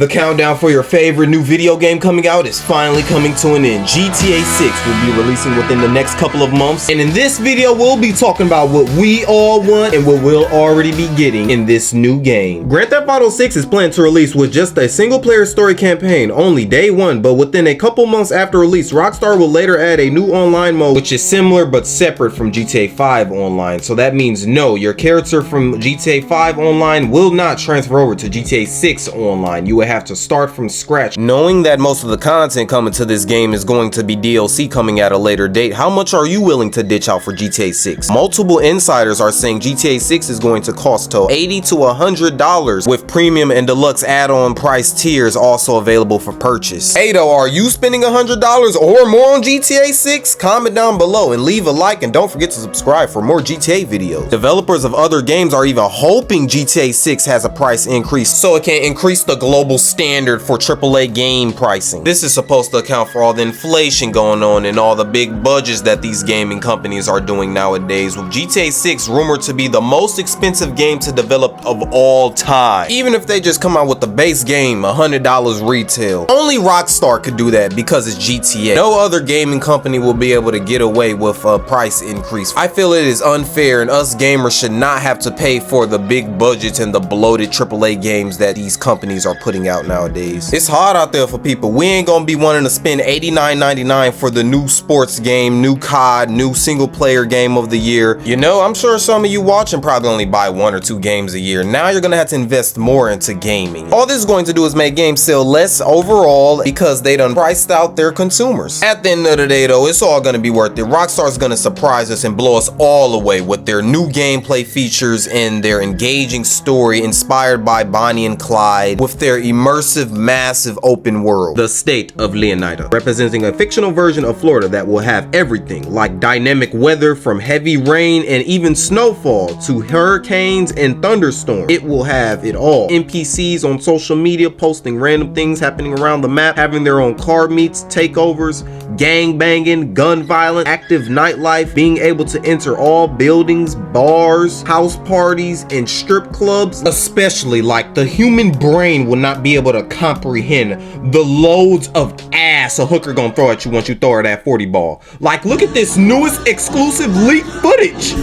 The countdown for your favorite new video game coming out is finally coming to an end. GTA 6 will be releasing within the next couple of months, and in this video we'll be talking about what we all want and what we'll already be getting in this new game. Grand Theft Auto 6 is planned to release with just a single player story campaign only day one, but within a couple months after release, Rockstar will later add a new online mode which is similar but separate from GTA 5 online. So that means no, your character from GTA 5 online will not transfer over to GTA 6 online. You will have to start from scratch. Knowing that most of the content coming to this game is going to be DLC coming at a later date, how much are you willing to ditch out for GTA 6? Multiple insiders are saying GTA 6 is going to cost $80 to $100 with premium and deluxe add-on price tiers also available for purchase. Hey though, are you spending $100 or more on GTA 6? Comment down below and leave a like, and don't forget to subscribe for more GTA videos. Developers of other games are even hoping GTA 6 has a price increase so it can increase the global standard for AAA game pricing. This is supposed to account for all the inflation going on and all the big budgets that these gaming companies are doing nowadays, with GTA 6 rumored to be the most expensive game to develop of all time. Even if they just come out with the base game, $100 retail. Only Rockstar could do that because it's GTA. No other gaming company will be able to get away with a price increase. I feel it is unfair, and us gamers should not have to pay for the big budgets and the bloated AAA games that these companies are putting out nowadays. It's hard out there for people. We ain't gonna be wanting to spend $89.99 for the new sports game, new COD, new single player game of the year. You know, I'm sure some of you watching probably only buy 1 or 2 games a year. Now you're gonna have to invest more into gaming. All this is going to do is make games sell less overall because they done priced out their consumers. At the end of the day though, it's all gonna be worth it. Rockstar's gonna surprise us and blow us all away with their new gameplay features and their engaging story inspired by Bonnie and Clyde, with their immersive, massive open world. The state of Leonida, representing a fictional version of Florida that will have everything like dynamic weather from heavy rain and even snowfall to hurricanes and thunderstorms. It will have it all. NPCs on social media posting random things happening around the map, having their own car meets, takeovers, gang banging, gun violence, active nightlife, being able to enter all buildings, bars, house parties, and strip clubs. Especially like the human brain will not be able to comprehend the loads of ass a hooker gonna throw at you once you throw her that 40 ball. Like, look at this newest exclusive leak footage.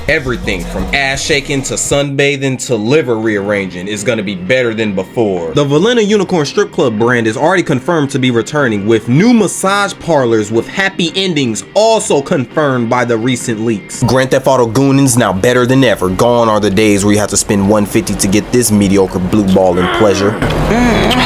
Everything from ass shaking to sunbathing to liver rearranging is going to be better than before. The Leonida Unicorn Strip Club brand is already confirmed to be returning, with new massage parlors with happy endings also confirmed by the recent leaks. Grand Theft Auto Gooning's now better than ever. Gone are the days where you have to spend $150 to get this mediocre blue ball in pleasure.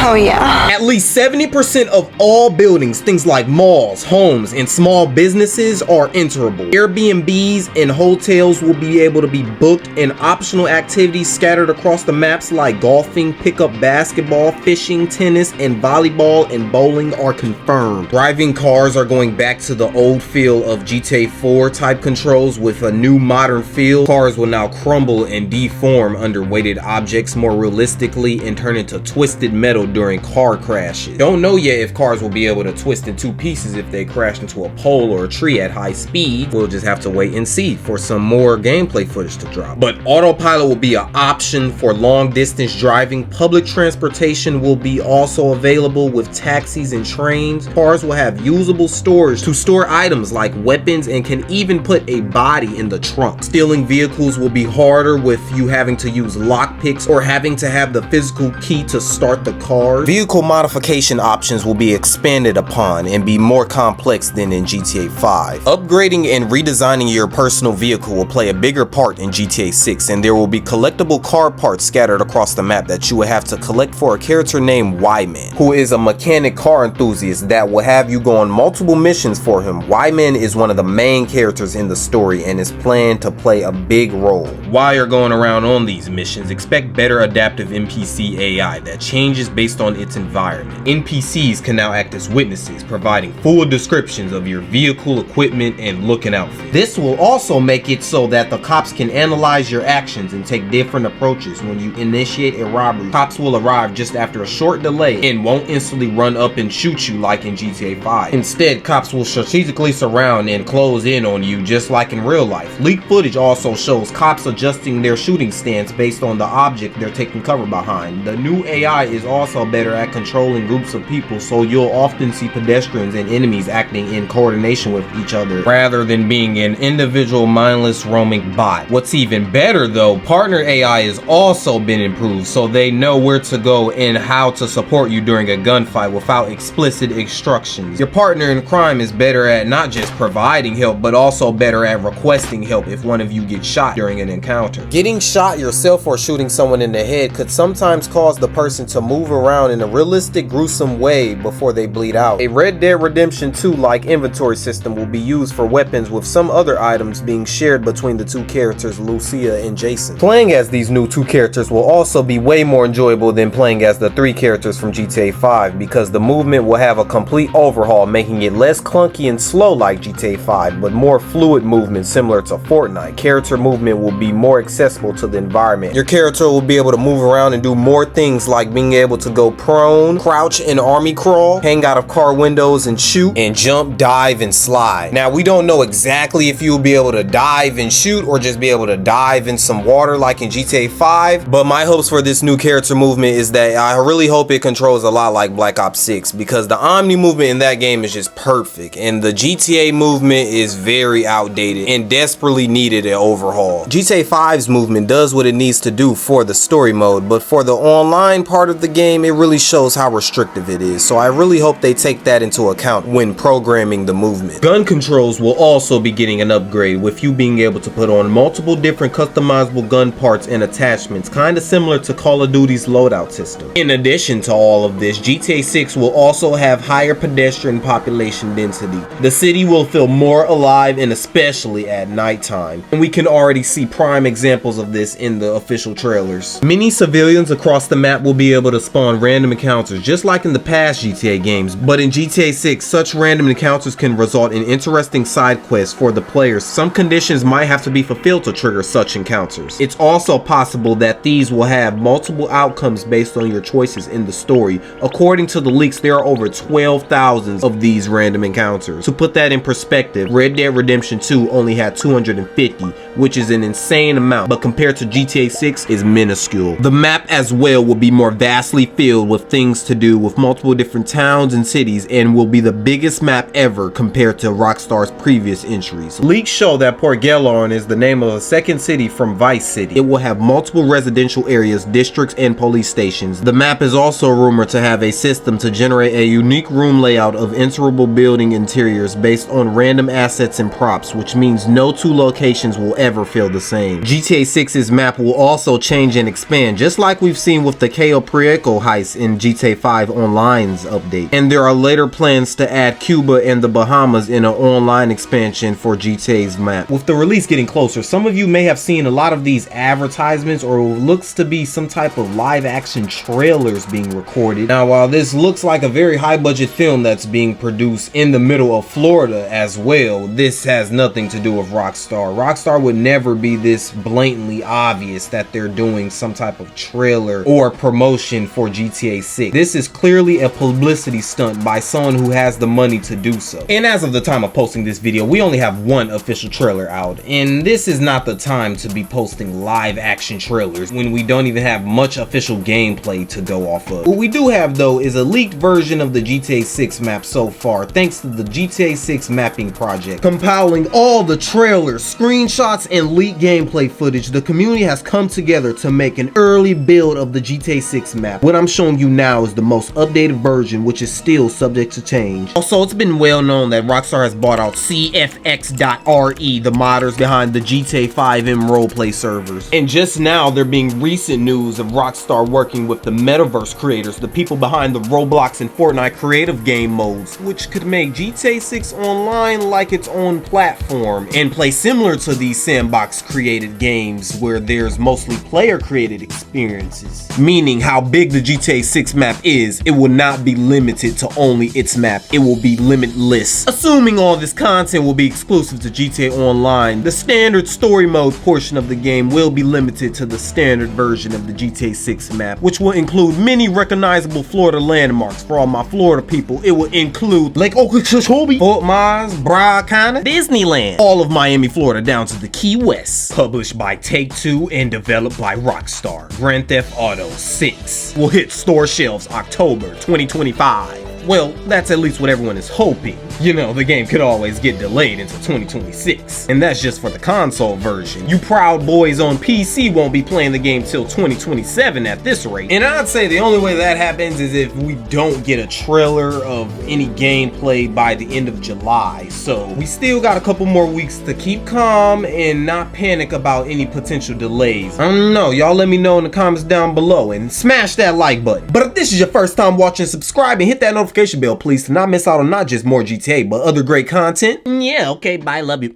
Oh yeah. At least 70% of all buildings, things like malls, homes, and small businesses are enterable. Airbnbs and hotels will be able to be booked, and optional activities scattered across the maps like golfing, pickup basketball, fishing, tennis, and volleyball and bowling are confirmed. Driving cars are going back to the old feel of GTA 4 type controls with a new modern feel. Cars will now crumble and deform under weighted objects more realistically and turn into twisted metal during car crashes. Don't know yet if cars will be able to twist in 2 pieces if they crash into a pole or a tree at high speed. We'll just have to wait and see for some more gameplay footage to drop. But autopilot will be an option for long distance driving. Public transportation will be also available with taxis and trains. Cars will have usable storage to store items like weapons and can even put a body in the trunk. Stealing vehicles will be harder with you having to use lockpicks or having to have the physical key to start the car. Vehicle modification options will be expanded upon and be more complex than in GTA 5. Upgrading and redesigning your personal vehicle will play a bigger part in GTA 6, and there will be collectible car parts scattered across the map that you will have to collect for a character named Y-Man, who is a mechanic car enthusiast that will have you go on multiple missions for him. Y-Man is one of the main characters in the story and is planned to play a big role. While you're going around on these missions, expect better adaptive NPC AI that changes based on its environment. NPCs can now act as witnesses, providing full descriptions of your vehicle, equipment, and look and outfit. This will also make it so that the cops can analyze your actions and take different approaches. When you initiate a robbery, cops will arrive just after a short delay and won't instantly run up and shoot you like in GTA 5. Instead, cops will strategically surround and close in on you just like in real life. Leaked footage also shows cops adjusting their shooting stance based on the object they're taking cover behind. The new AI is also better at controlling groups of people, so you'll often see pedestrians and enemies acting in coordination with each other rather than being an individual mindless roaming bot. What's even better though, partner AI has also been improved, so they know where to go and how to support you during a gunfight without explicit instructions. Your partner in crime is better at not just providing help, but also better at requesting help if one of you gets shot during an encounter. Getting shot yourself or shooting someone in the head could sometimes cause the person to move around in a realistic, gruesome way before they bleed out. A Red Dead Redemption 2-like inventory system will be used for weapons, with some other items being shared between the two characters, Lucia and Jason. Playing as these new two characters will also be way more enjoyable than playing as the three characters from GTA 5, because the movement will have a complete overhaul, making it less clunky and slow like GTA 5, but more fluid movement similar to Fortnite. Character movement will be more accessible to the environment. Your character will be able to move around and do more things like being able to go prone, crouch and army crawl, hang out of car windows and shoot, and jump, dive, and slide. Now, we don't know exactly if you'll be able to dive and shoot or just be able to dive in some water like in GTA 5, but my hopes for this new character movement is that I really hope it controls a lot like Black Ops 6, because the Omni movement in that game is just perfect, and the GTA movement is very outdated and desperately needed an overhaul. GTA 5's movement does what it needs to do for the story mode, but for the online part of the game, it really shows how restrictive it is, so I really hope they take that into account when programming the movement. Gun controls will also be getting an upgrade, with you being able to put on multiple different customizable gun parts and attachments, kinda similar to Call of Duty's loadout system. In addition to all of this, GTA 6 will also have higher pedestrian population density. The city will feel more alive, and especially at nighttime, and we can already see prime examples of this in the official trailers. Many civilians across the map will be able to spawn random encounters just like in the past GTA games, but in GTA 6 such random encounters can result in interesting side quests for the players. Some conditions might have to be fulfilled to trigger such encounters. It's also possible that these will have multiple outcomes based on your choices in the story. According to the leaks, there are over 12,000 of these random encounters. To put that in perspective, Red Dead Redemption 2 only had 250, which is an insane amount, but compared to GTA 6 is minuscule. The map as well will be more vastly filled with things to do, with multiple different towns and cities, and will be the biggest map ever compared to Rockstar's previous entries. Leaks show that Port Gellorn is the name of a second city from Vice City. It will have multiple residential areas, districts, and police stations. The map is also rumored to have a system to generate a unique room layout of enterable building interiors based on random assets and props, which means no two locations will ever feel the same. GTA 6's map will also change and expand, just like we've seen with the Cayo Perico heist in GTA 5 Online's update. And there are later plans to add Cuba and the Bahamas in an online expansion for GTA's map. With the release getting closer, some of you may have seen a lot of these advertisements or looks to be some type of live action trailers being recorded. Now, while this looks like a very high budget film that's being produced in the middle of Florida as well, this has nothing to do with Rockstar. Rockstar would never be this blatantly obvious that they're doing some type of trailer or promotion for GTA 6. This is clearly a publicity stunt by someone who has the money to do so. And as of the time of posting this video, we only have one official trailer out, and this is not the time to be posting live action trailers when we don't even have much official gameplay to go off of. What we do have though is a leaked version of the GTA 6 map so far, thanks to the GTA 6 mapping project. Compiling all the trailers, screenshots, and leaked gameplay footage, the community has come together to make an early build of the GTA 6 map. What I'm showing you now is the most updated version, which is still subject to change. Also, it's been well known that Rockstar has bought out cfx.re, the modders behind the GTA 5M roleplay servers. And just now, there being recent news of Rockstar working with the Metaverse creators, the people behind the Roblox and Fortnite creative game modes, which could make GTA 6 Online like its own platform and play similar to these sandbox created games where there's mostly player created experiences. Meaning how how big the GTA 6 map is, it will not be limited to only its map. It will be limitless. Assuming all this content will be exclusive to GTA Online, the standard story mode portion of the game will be limited to the standard version of the GTA 6 map, which will include many recognizable Florida landmarks. For all my Florida people, it will include Lake Okeechobee, Fort Myers, Broward County, Disneyland, all of Miami, Florida, down to the Key West. Published by Take-Two and developed by Rockstar. Grand Theft Auto 6 will hit store shelves October 2025. Well, that's at least what everyone is hoping. You know, the game could always get delayed into 2026. And that's just for the console version. You proud boys on PC won't be playing the game till 2027 at this rate. And I'd say the only way that happens is if we don't get a trailer of any gameplay by the end of July. So we still got a couple more weeks to keep calm and not panic about any potential delays. I don't know, y'all let me know in the comments down below and smash that like button. But if this is your first time watching, subscribe and hit that notification bell, please, to not miss out on not just more GTA, but other great content. Yeah, okay, bye, love you.